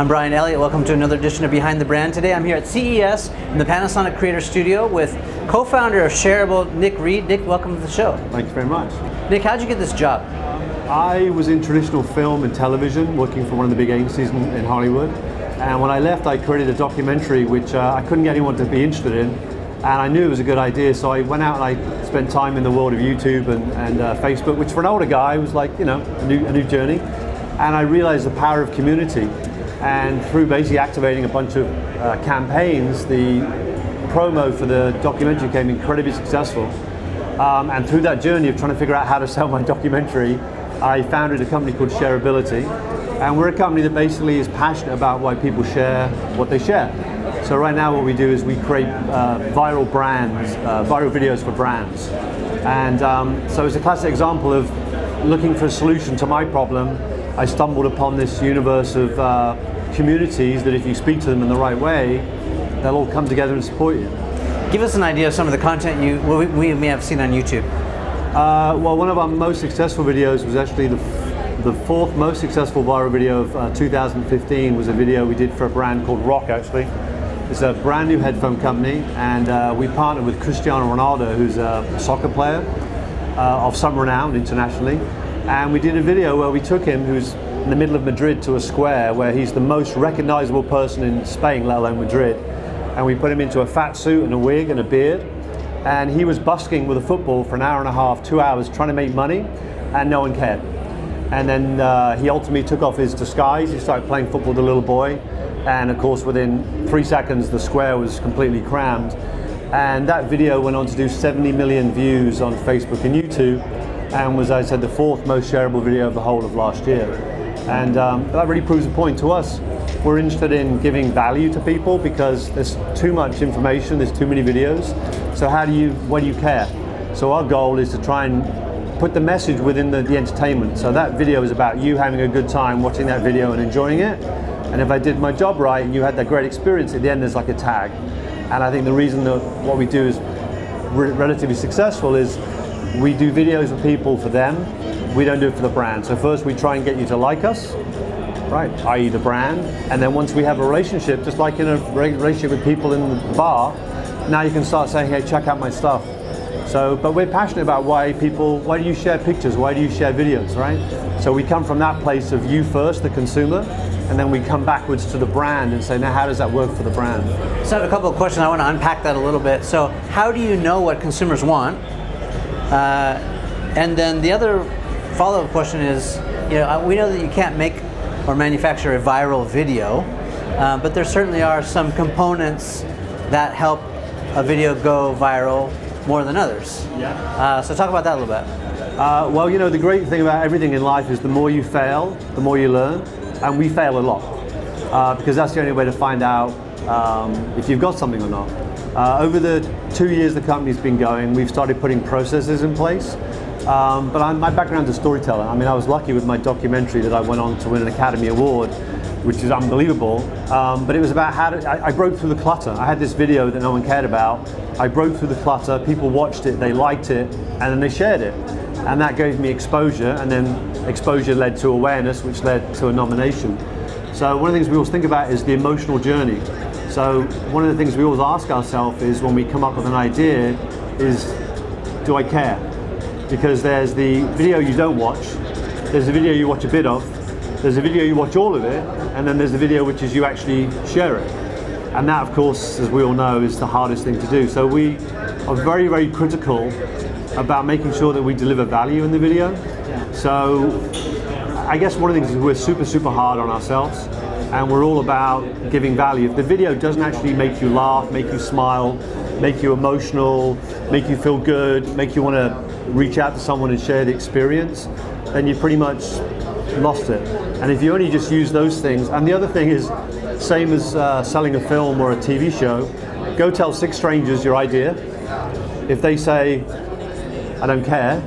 I'm Brian Elliott. Welcome to another edition of Behind the Brand. Today I'm here at CES in the Panasonic Creators Studio with co-founder of Sharability, Nick Reed. Nick, welcome to the show. Thank you very much. Nick, how'd you get this job? I was in traditional film and television, working for one of the big agencies in Hollywood. And when I left, I created a documentary which I couldn't get anyone to be interested in. And I knew it was a good idea, so I went out and I spent time in the world of YouTube and Facebook, which for an older guy was like, you know, a new journey. And I realized the power of community. And through basically activating a bunch of campaigns, the promo for the documentary became incredibly successful. And through that journey of trying to figure out how to sell my documentary, I founded a company called Sharability. And we're a company that basically is passionate about why people share what they share. So right now what we do is we create viral brands, viral videos for brands. And so it's a classic example of looking for a solution to my problem. I stumbled upon this universe of communities that if you speak to them in the right way, they'll all come together and support you. Give us an idea of some of the content we may have seen on YouTube. Well, one of our most successful videos was actually the fourth most successful viral video of 2015 was a video we did for a brand called Rock, actually. It's a brand new headphone company, and we partnered with Cristiano Ronaldo, who's a soccer player of some renown internationally. And we did a video where we took him, who's in the middle of Madrid, to a square where he's the most recognizable person in Spain, let alone Madrid. And we put him into a fat suit and a wig and a beard. And he was busking with a football for an hour and a half, 2 hours, trying to make money, and no one cared. And then he ultimately took off his disguise. He started playing football with a little boy. And of course, within 3 seconds, the square was completely crammed. And that video went on to do 70 million views on Facebook and YouTube, and was, as I said, the fourth most shareable video of the whole of last year. And that really proves a point to us. We're interested in giving value to people because there's too much information, there's too many videos. So why do you care? So our goal is to try and put the message within the entertainment. So that video is about you having a good time watching that video and enjoying it. And if I did my job right and you had that great experience, at the end there's like a tag. And I think the reason that what we do is relatively successful is we do videos with people for them. We don't do it for the brand. So first we try and get you to like us, right, i.e. the brand. And then once we have a relationship, just like in a relationship with people in the bar, now you can start saying, hey, check out my stuff. So, but we're passionate about why do you share pictures? Why do you share videos, right? So we come from that place of you first, the consumer, and then we come backwards to the brand and say, now how does that work for the brand? So I have a couple of questions. I want to unpack that a little bit. So how do you know what consumers want? And then the other follow-up question is, we know that you can't make or manufacture a viral video, but there certainly are some components that help a video go viral more than others. Yeah. So talk about that a little bit. Well, the great thing about everything in life is the more you fail, the more you learn, and we fail a lot because that's the only way to find out if you've got something or not. Over the 2 years the company's been going, we've started putting processes in place. But my background is a storyteller. I mean, I was lucky with my documentary that I went on to win an Academy Award, which is unbelievable. But it was about I broke through the clutter. I had this video that no one cared about. I broke through the clutter, people watched it, they liked it, and then they shared it. And that gave me exposure, and then exposure led to awareness, which led to a nomination. So one of the things we always think about is the emotional journey. So one of the things we always ask ourselves is when we come up with an idea is, do I care? Because there's the video you don't watch, there's the video you watch a bit of, there's a video you watch all of it, and then there's the video which is you actually share it. And that, of course, as we all know, is the hardest thing to do. So we are very, very critical about making sure that we deliver value in the video. Yeah. So I guess one of the things is we're super, super hard on ourselves, and we're all about giving value. If the video doesn't actually make you laugh, make you smile, make you emotional, make you feel good, make you want to reach out to someone and share the experience, then you pretty much lost it. And if you only just use those things, and the other thing is, same as selling a film or a TV show, go tell 6 strangers your idea. If they say, I don't care,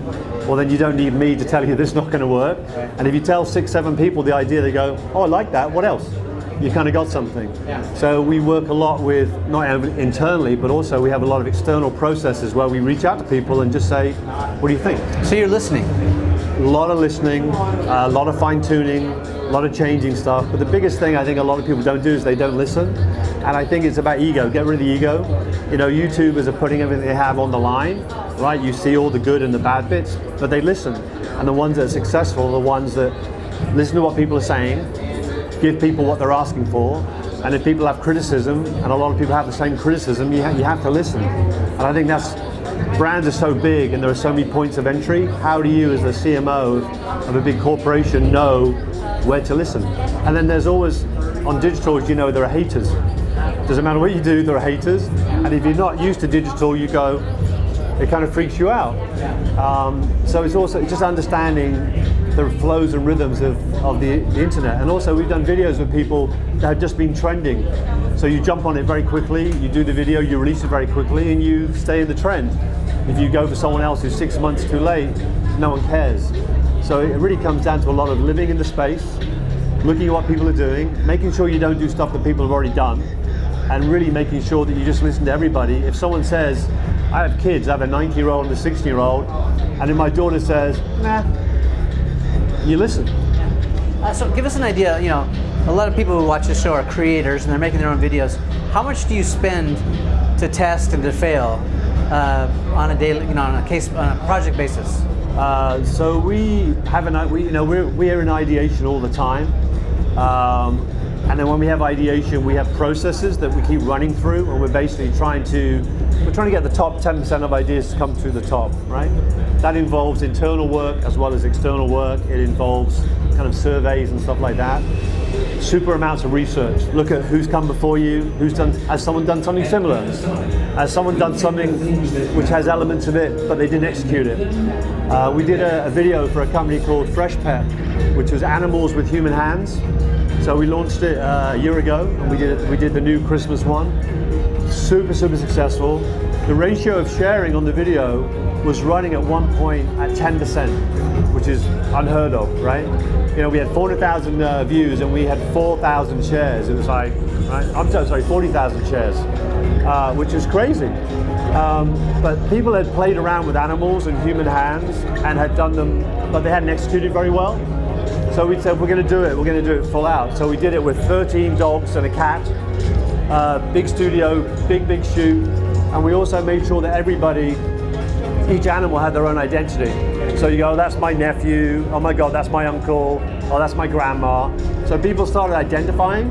well then you don't need me to tell you this is not going to work. And if you tell 6, 7 people the idea, they go, oh, I like that, what else? You kind of got something. Yeah. So we work a lot with, not internally, but also we have a lot of external processes where we reach out to people and just say, what do you think? So you're listening? A lot of listening, a lot of fine tuning, a lot of changing stuff. But the biggest thing I think a lot of people don't do is they don't listen. And I think it's about ego. Get rid of the ego. You know, YouTubers are putting everything they have on the line, right? You see all the good and the bad bits, but they listen. And the ones that are successful are the ones that listen to what people are saying, give people what they're asking for. And if people have criticism, and a lot of people have the same criticism, you have to listen. And I think that's, brands are so big and there are so many points of entry. How do you, as the CMO of a big corporation, know where to listen? And then there's always, on digital, as you know, there are haters. Doesn't matter what you do, there are haters. And if you're not used to digital, you go, it kind of freaks you out. So it's also just understanding the flows and rhythms of the internet. And also we've done videos with people that have just been trending. So you jump on it very quickly, you do the video, you release it very quickly, and you stay in the trend. If you go for someone else who's 6 months too late, no one cares. So it really comes down to a lot of living in the space, looking at what people are doing, making sure you don't do stuff that people have already done, and really making sure that you just listen to everybody. If someone says, I have kids, I have a 90-year-old and a 60-year-old, and then my daughter says, nah, you listen. So give us an idea, you know, a lot of people who watch this show are creators and they're making their own videos. How much do you spend to test and to fail on a daily, you know, on a project basis? So we have we're in ideation all the time. And then when we have ideation, we have processes that we keep running through, and we're basically trying to get the top 10% of ideas to come through the top, right? That involves internal work as well as external work. It involves kind of surveys and stuff like that. Super amounts of research. Look at who's come before you, has someone done something similar? Has someone done something which has elements of it, but they didn't execute it? We did a video for a company called Fresh Pet, which was animals with human hands. So we launched it a year ago, and we did the new Christmas one. Super successful. The ratio of sharing on the video was running at one point at 10%, which is unheard of, right? You know, we had 400,000 views and we had 4,000 shares. It was like, right? I'm sorry, 40,000 shares, which is crazy. But people had played around with animals and human hands and had done them, but they hadn't executed very well. So we said, we're going to do it full out. So we did it with 13 dogs and a cat, big studio, big shoot. And we also made sure that each animal had their own identity. So you go, that's my nephew, oh my God, that's my uncle, oh, that's my grandma. So people started identifying.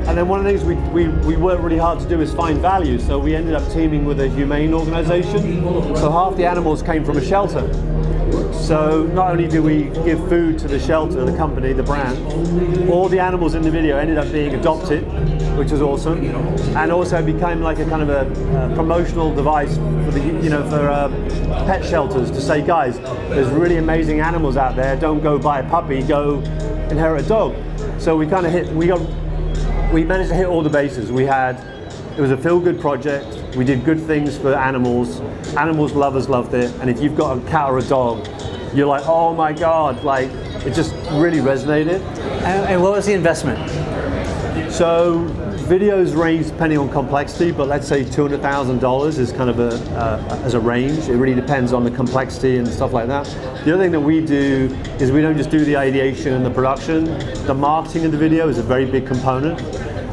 And then one of the things we worked really hard to do is find value. So we ended up teaming with a humane organization. So half the animals came from a shelter. So not only do we give food to the shelter, the company, the brand, all the animals in the video ended up being adopted, which was awesome, and also became like a kind of a promotional device for for pet shelters to say, guys, there's really amazing animals out there. Don't go buy a puppy, go inherit a dog. So we managed to hit all the bases. It was a feel-good project. We did good things for animals. Animals lovers loved it. And if you've got a cat or a dog, you're like, oh my God, like it just really resonated. And what was the investment? So videos range depending on complexity, but let's say $200,000 is kind of as a range. It really depends on the complexity and stuff like that. The other thing that we do is we don't just do the ideation and the production. The marketing of the video is a very big component.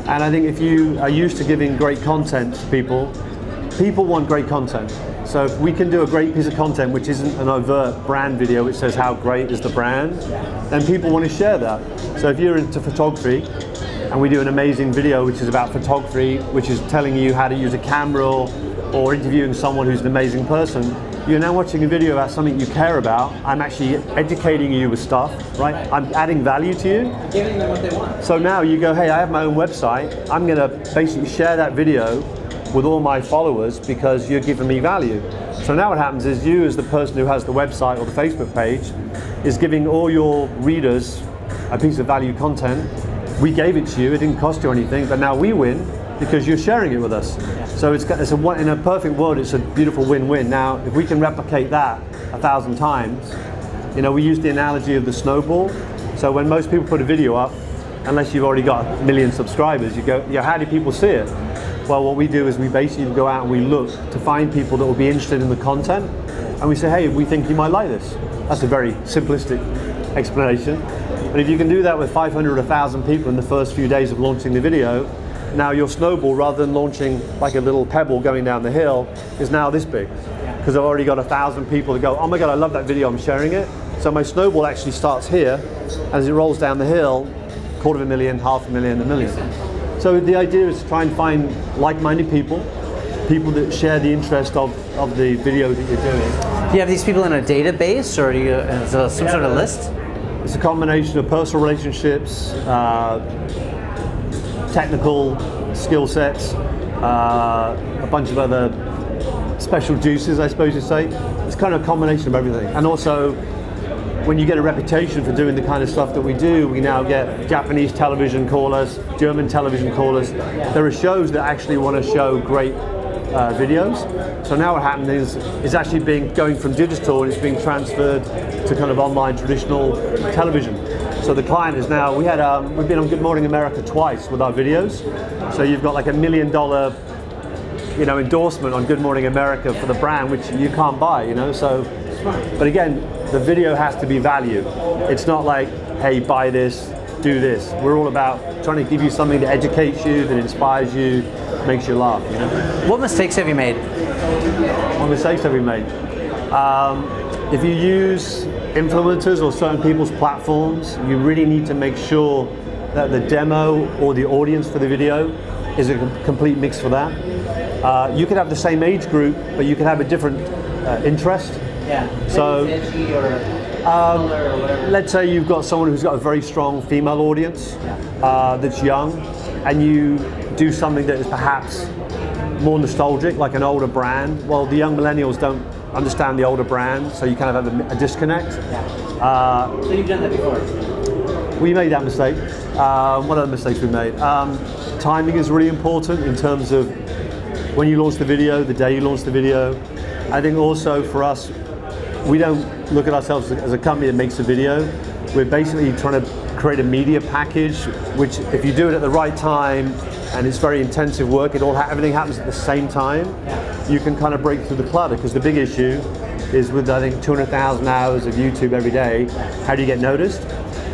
And I think if you are used to giving great content to people want great content. So if we can do a great piece of content which isn't an overt brand video which says how great is the brand, then people want to share that. So if you're into photography and we do an amazing video which is about photography, which is telling you how to use a camera or interviewing someone who's an amazing person, you're now watching a video about something you care about. I'm actually educating you with stuff, right? I'm adding value to you. Giving them what they want. So now you go, hey, I have my own website. I'm going to basically share that video with all my followers because you're giving me value. So now what happens is you, as the person who has the website or the Facebook page, is giving all your readers a piece of value content. We gave it to you, it didn't cost you anything, but now we win because you're sharing it with us. So in a perfect world, it's a beautiful win-win. Now, if we can replicate that 1,000 times, we use the analogy of the snowball. So when most people put a video up, unless you've already got 1 million subscribers, you go, how do people see it? Well, what we do is we basically go out and we look to find people that will be interested in the content, and we say, hey, we think you might like this. That's a very simplistic explanation. But if you can do that with 500 or 1,000 people in the first few days of launching the video, now your snowball, rather than launching like a little pebble going down the hill, is now this big. Because I've already got 1,000 people to go, oh my God, I love that video, I'm sharing it. So my snowball actually starts here, and as it rolls down the hill, 250,000, 500,000, 1 million. So the idea is to try and find like-minded people that share the interest of the video that you're doing. Do you have these people in a database, or is there some sort of list? It's a combination of personal relationships, technical skill sets, a bunch of other special juices, I suppose you'd say. It's kind of a combination of everything. And also, when you get a reputation for doing the kind of stuff that we do, we now get Japanese television call us, German television call us. There are shows that actually want to show great videos. So now what happens is it's actually going from digital and it's being transferred to kind of online traditional television. So the client is now, we've been on Good Morning America twice with our videos. So you've got like $1 million endorsement on Good Morning America for the brand, which you can't buy, so. But again, the video has to be value. It's not like, hey, buy this, do this. We're all about trying to give you something that educates you, that inspires you, makes you laugh. What mistakes have you made? What mistakes have we made? If you use influencers or certain people's platforms, you really need to make sure that the demo or the audience for the video is a complete mix for that. You could have the same age group, but you could have a different interest. Yeah. So, edgy or color or whatever. Let's say you've got someone who's got a very strong female audience that's young, and you do something that is perhaps more nostalgic, like an older brand. Well, the young millennials don't understand the older brand, so you kind of have a disconnect. Yeah. So you've done that before? We made that mistake. What other mistakes we made? Timing is really important in terms of when you launch the video, the day you launch the video. I think also for us, we don't look at ourselves as a company that makes a video. We're basically trying to create a media package, which if you do it at the right time, and it's very intensive work, everything happens at the same time, you can kind of break through the clutter, because the big issue is with, I think, 200,000 hours of YouTube every day, how do you get noticed?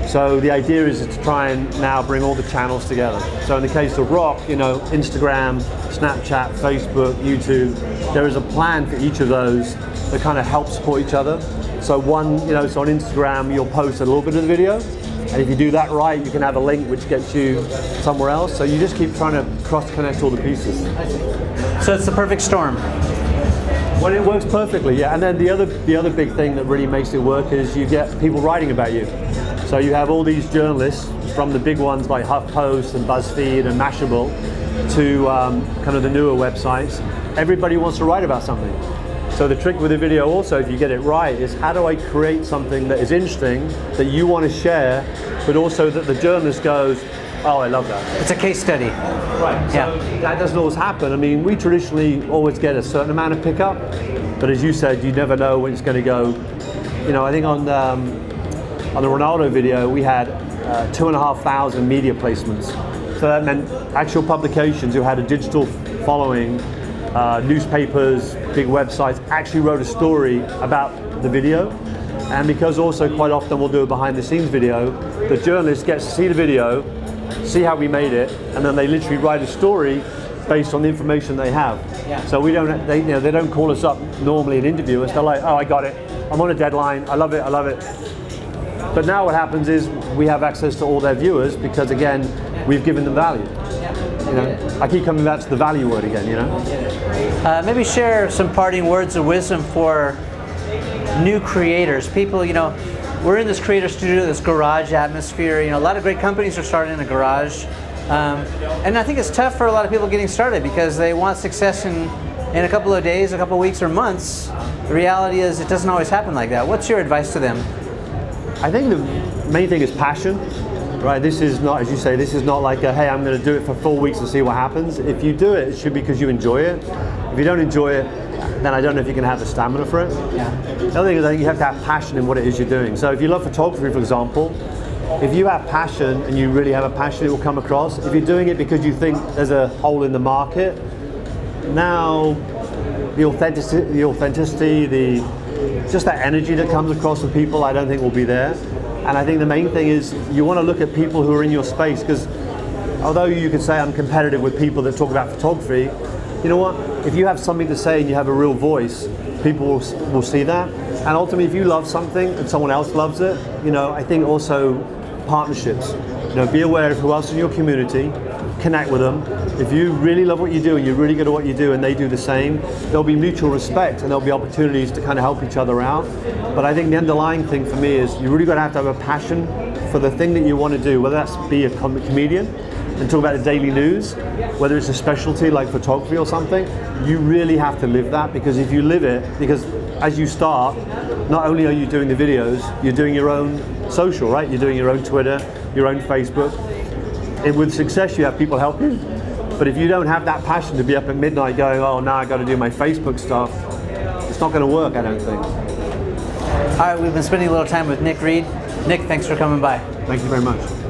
So the idea is to try and now bring all the channels together. So in the case of Rock, Instagram, Snapchat, Facebook, YouTube, there is a plan for each of those that kind of help support each other. So so on Instagram, you'll post a little bit of the video, and if you do that right, you can have a link which gets you somewhere else. So you just keep trying to cross-connect all the pieces. So it's the perfect storm. Well, it works perfectly, yeah. And then the other big thing that really makes it work is you get people writing about you. So you have all these journalists, from the big ones like HuffPost and BuzzFeed and Mashable to kind of the newer websites. Everybody wants to write about something. So the trick with the video also, if you get it right, is how do I create something that is interesting, that you want to share, but also that the journalist goes, oh, I love that. It's a case study. Right, so that doesn't always happen. I mean, we traditionally always get a certain amount of pickup, but as you said, you never know when it's going to go. I think on the Ronaldo video, we had 2,500 media placements. So that meant actual publications who had a digital following, newspapers, big websites, actually wrote a story about the video. And because also quite often we'll do a behind the scenes video, the journalist gets to see the video, see how we made it, and then they literally write a story based on the information they have. Yeah. So they don't call us up normally and interview us. They're like, oh, I got it. I'm on a deadline. I love it. I love it. But now what happens is we have access to all their viewers because, again, we've given them value. I keep coming back to the value word again, Maybe share some parting words of wisdom for new creators. People, we're in this creator studio, this garage atmosphere. A lot of great companies are starting in a garage. And I think it's tough for a lot of people getting started because they want success in a couple of days, a couple of weeks, or months. The reality is it doesn't always happen like that. What's your advice to them? I think the main thing is passion, right? This is not, as you say, this is not like a, hey, I'm going to do it for 4 weeks and see what happens. If you do it, it should be because you enjoy it. If you don't enjoy it, then I don't know if you can have the stamina for it. Yeah. The other thing is I think you have to have passion in what it is you're doing. So if you love photography, for example, if you have passion and you really have a passion, it will come across. If you're doing it because you think there's a hole in the market, now the authenticity, just that energy that comes across with people, I don't think will be there. And I think the main thing is you want to look at people who are in your space, because although you could say I'm competitive with people that talk about photography, you know what? If you have something to say and you have a real voice, people will see that. And ultimately, if you love something and someone else loves it, you know, I think also partnerships. You know, be aware of who else in your community, connect with them. If you really love what you do and you're really good at what you do and they do the same, there'll be mutual respect and there'll be opportunities to kind of help each other out. But I think the underlying thing for me is you really got to have a passion for the thing that you want to do, whether that's be a comedian and talk about the daily news, whether it's a specialty like photography or something. You really have to live that, because if you live it, because as you start, not only are you doing the videos, you're doing your own social, right? You're doing your own Twitter, your own Facebook. And with success, you have people help you. But if you don't have that passion to be up at midnight going, oh, now I got to do my Facebook stuff, it's not going to work, I don't think. All right, we've been spending a little time with Nick Reed. Nick, thanks for coming by. Thank you very much.